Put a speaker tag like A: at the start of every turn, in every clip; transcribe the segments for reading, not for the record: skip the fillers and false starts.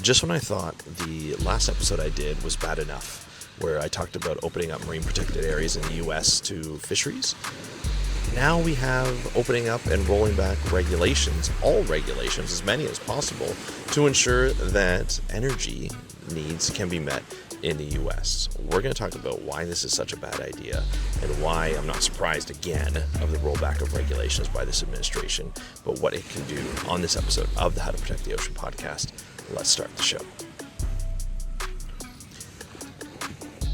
A: Just when I thought the last episode I did was bad enough, where I talked about opening up marine protected areas in the U.S. to fisheries, now we have opening up and rolling back regulations, all regulations, as many as possible, to ensure that energy needs can be met in the U.S. We're going to talk about why this is such a bad idea and why I'm not surprised again of the rollback of regulations by this administration, but what it can do on this episode of the How to Protect the Ocean podcast. Let's start the show.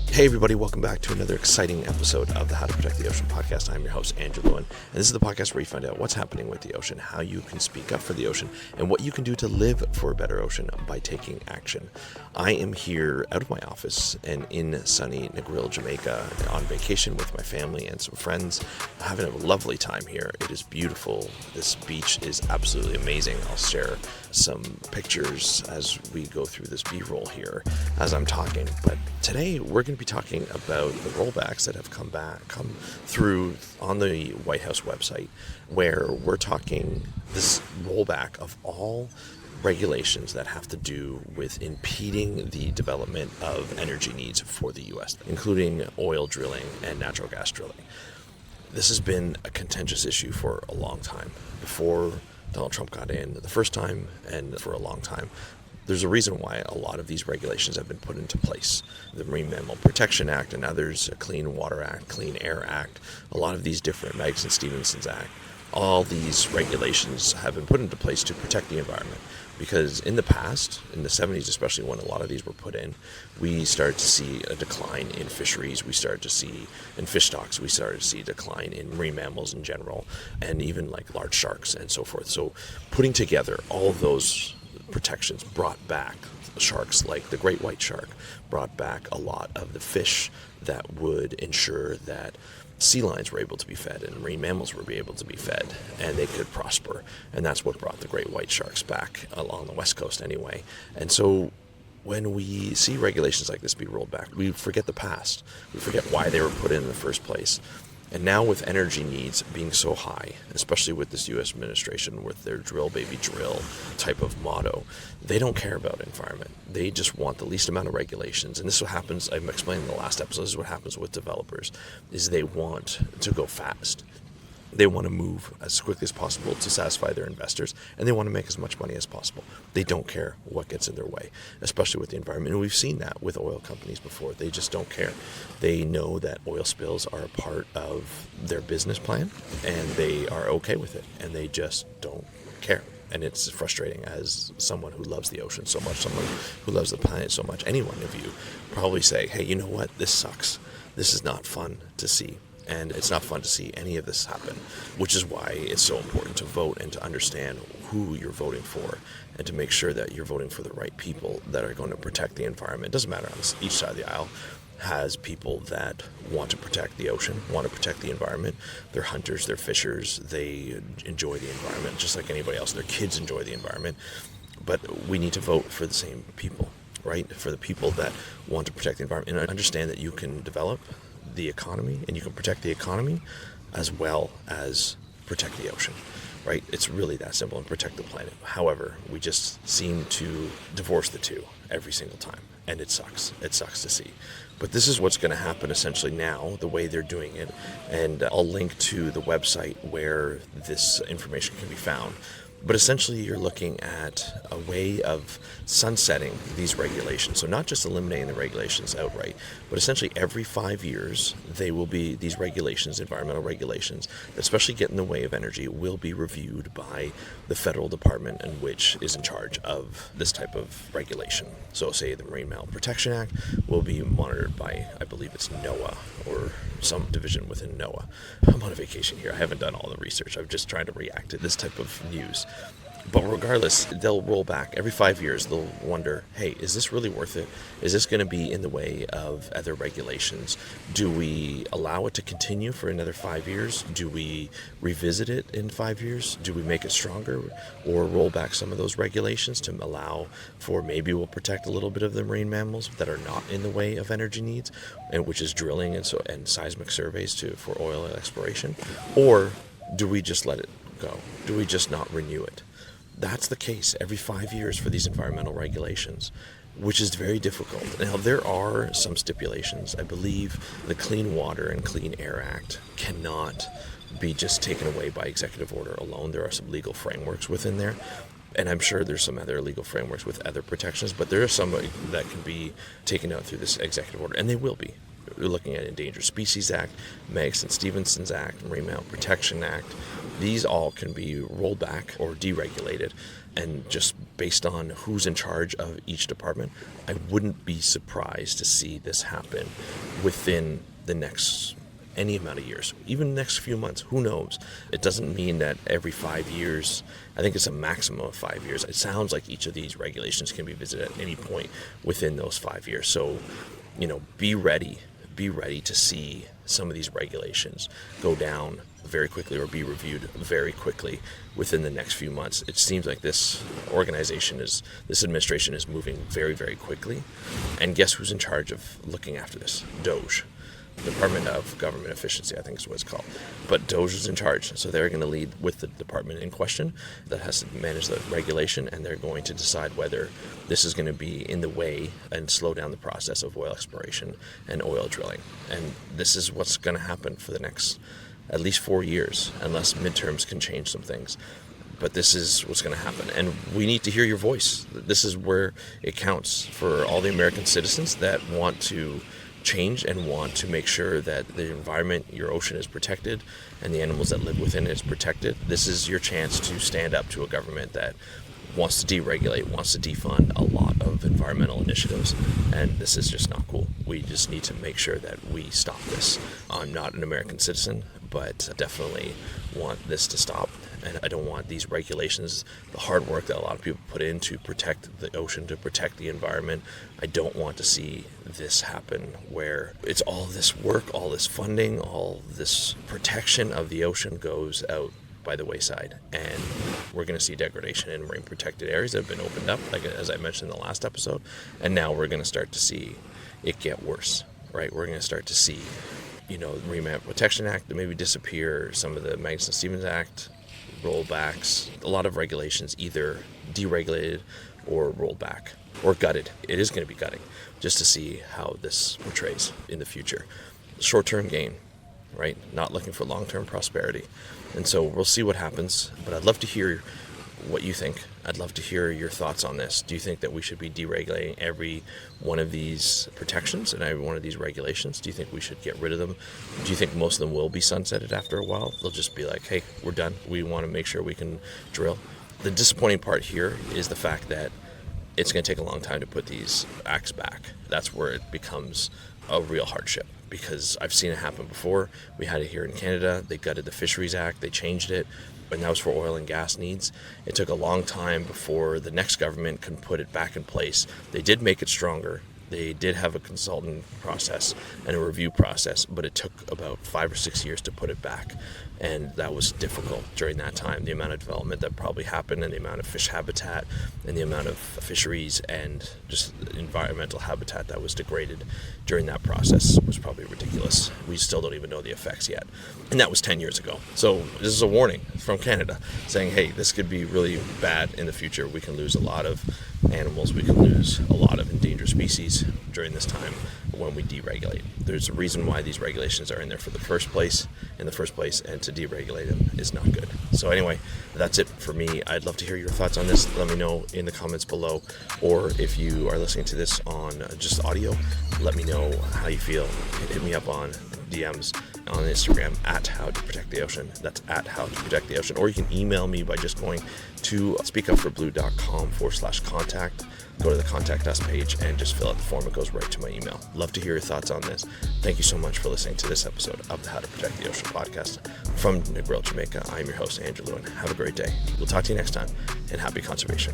A: Hey everybody, welcome back to another exciting episode of the How to Protect the Ocean podcast. I'm your host, Andrew Lewin, and this is the podcast where you find out what's happening with the ocean, how you can speak up for the ocean, and what you can do to live for a better ocean by taking action. I am here out of my office and in sunny Negril, Jamaica, on vacation with my family and some friends, having a lovely time here. It is beautiful. This beach is absolutely amazing. I'll share some pictures as we go through this B-roll here as I'm talking, but today we're going to be talking about the rollbacks that have come through on the White House website, where we're talking this rollback of all regulations that have to do with impeding the development of energy needs for the U.S., including oil drilling and natural gas drilling. This has been a contentious issue for a long time. Before Donald Trump got in the first time and for a long time, there's a reason why a lot of these regulations have been put into place. The Marine Mammal Protection Act and others, a Clean Water Act, Clean Air Act, a lot of these different Magnuson-Stevenson's Act, all these regulations have been put into place to protect the environment. Because in the past, in the 70s especially, when a lot of these were put in, we started to see a decline in fisheries, we started to see in fish stocks, we started to see a decline in marine mammals in general, and even like large sharks and so forth. So putting together all those protections brought back sharks like the great white shark, brought back a lot of the fish that would ensure that sea lions were able to be fed and marine mammals were able to be fed and they could prosper. And that's what brought the great white sharks back along the west coast anyway. And so when we see regulations like this be rolled back, we forget the past. We forget why they were put in the first place. And now with energy needs being so high, especially with this U.S. administration with their drill baby drill type of motto, they don't care about environment. They just want the least amount of regulations. And this is what happens, I'm explaining in the last episode, this is what happens with developers, is they want to go fast. They want to move as quickly as possible to satisfy their investors, and they want to make as much money as possible. They don't care what gets in their way, especially with the environment. And we've seen that with oil companies before. They just don't care. They know that oil spills are a part of their business plan, and they are okay with it, and they just don't care. And it's frustrating as someone who loves the ocean so much, someone who loves the planet so much. Any one of you probably say, hey, you know what? This sucks. This is not fun to see. And it's not fun to see any of this happen, which is why it's so important to vote and to understand who you're voting for and to make sure that you're voting for the right people that are going to protect the environment. It doesn't matter on each side of the aisle has people that want to protect the ocean, want to protect the environment. They're hunters, they're fishers, they enjoy the environment just like anybody else. Their kids enjoy the environment. But we need to vote for the same people, right? For the people that want to protect the environment and understand that you can develop the economy and you can protect the economy as well as protect the ocean, right? It's really that simple, and protect the planet. However, we just seem to divorce the two every single time, and it sucks. It sucks to see. But this is what's going to happen essentially now, the way they're doing it, and I'll link to the website where this information can be found. But essentially, you're looking at a way of sunsetting these regulations. So not just eliminating the regulations outright, but essentially every 5 years, they will be, these regulations, environmental regulations, especially get in the way of energy, will be reviewed by the federal department in which is in charge of this type of regulation. So say the Marine Mammal Protection Act will be monitored by, I believe it's NOAA or some division within NOAA. I'm on a vacation here. I haven't done all the research. I'm just trying to react to this type of news. But regardless, they'll roll back. Every 5 years, they'll wonder, hey, is this really worth it? Is this going to be in the way of other regulations? Do we allow it to continue for another 5 years? Do we revisit it in 5 years? Do we make it stronger or roll back some of those regulations to allow for maybe we'll protect a little bit of the marine mammals that are not in the way of energy needs, and which is drilling and seismic surveys for oil exploration? Or do we just let it go? Do we just not renew it? that's the case every 5 years for these environmental regulations, which is very difficult. Now, there are some stipulations. I believe the Clean Water and Clean Air Act cannot be just taken away by executive order alone. There are some legal frameworks within there, and I'm sure there's some other legal frameworks with other protections, but there are some that can be taken out through this executive order, and they will be. We're looking at Endangered Species Act, Magnuson-Stevenson's Act, Marine Mammal Protection Act. These all can be rolled back or deregulated, and just based on who's in charge of each department, I wouldn't be surprised to see this happen within the next any amount of years, even the next few months. Who knows? It doesn't mean that every 5 years. I think it's a maximum of 5 years. It sounds like each of these regulations can be visited at any point within those 5 years. So, be ready to see some of these regulations go down very quickly or be reviewed very quickly within the next few months. It seems like this administration is moving very, very quickly. And guess who's in charge of looking after this? DOGE. Department of Government Efficiency, I think is what it's called. But DOGE is in charge, so they're going to lead with the department in question that has to manage the regulation, and they're going to decide whether this is going to be in the way and slow down the process of oil exploration and oil drilling. And this is what's going to happen for the next at least 4 years, unless midterms can change some things. But this is what's going to happen, and we need to hear your voice. This is where it counts for all the American citizens that want to change and want to make sure that the environment, your ocean, is protected and the animals that live within it is protected. This is your chance to stand up to a government that wants to deregulate, wants to defund a lot of environmental initiatives, and this is just not cool. We just need to make sure that we stop this. I'm not an American citizen, but definitely want this to stop. And I don't want these regulations, the hard work that a lot of people put in to protect the ocean, to protect the environment. I don't want to see this happen where it's all this work, all this funding, all this protection of the ocean goes out by the wayside. And we're going to see degradation in marine protected areas that have been opened up, like as I mentioned in the last episode. And now we're going to start to see it get worse, right? We're going to start to see, the Marine Mammal Protection Act maybe disappear, some of the Magnuson-Stevens Act, rollbacks, a lot of regulations either deregulated or rolled back or gutted. It is going to be gutting just to see how this portrays in the future. Short-term gain, right? Not looking for long-term prosperity. And so we'll see what happens, but I'd love to hear what you think. I'd love to hear your thoughts on this. Do you think that we should be deregulating every one of these protections and every one of these regulations? Do you think we should get rid of them? Do you think most of them will be sunsetted after a while? They'll just be like, hey, we're done. We want to make sure we can drill. The disappointing part here is the fact that it's going to take a long time to put these acts back. That's where it becomes a real hardship, because I've seen it happen before. We had it here in Canada. They gutted the Fisheries Act. They changed it, and that was for oil and gas needs. It took a long time before the next government can put it back in place. They did make it stronger. They did have a consultant process and a review process, but it took about 5 or 6 years to put it back. And that was difficult during that time. The amount of development that probably happened, and the amount of fish habitat, and the amount of fisheries and just environmental habitat that was degraded during that process was probably ridiculous. We still don't even know the effects yet. And that was 10 years ago. So this is a warning from Canada saying, hey, this could be really bad in the future. We can lose a lot of animals. We can lose a lot of endangered species during this time when we deregulate. There's a reason why these regulations are in there in the first place, and to deregulate them is not good. So anyway, that's it for me. I'd love to hear your thoughts on this. Let me know in the comments below, or if you are listening to this on just audio, let me know how you feel. Hit me up on DMs on Instagram at How to Protect the Ocean. That's at How to Protect the Ocean. Or you can email me by just going to speakupforblue.com/contact. Go to the Contact Us page and just fill out the form. It goes right to my email. Love to hear your thoughts on this. Thank you so much for listening to this episode of the How to Protect the Ocean podcast from Negril, Jamaica. I'm your host, Andrew Lewin. Have a great day. We'll talk to you next time, and happy conservation.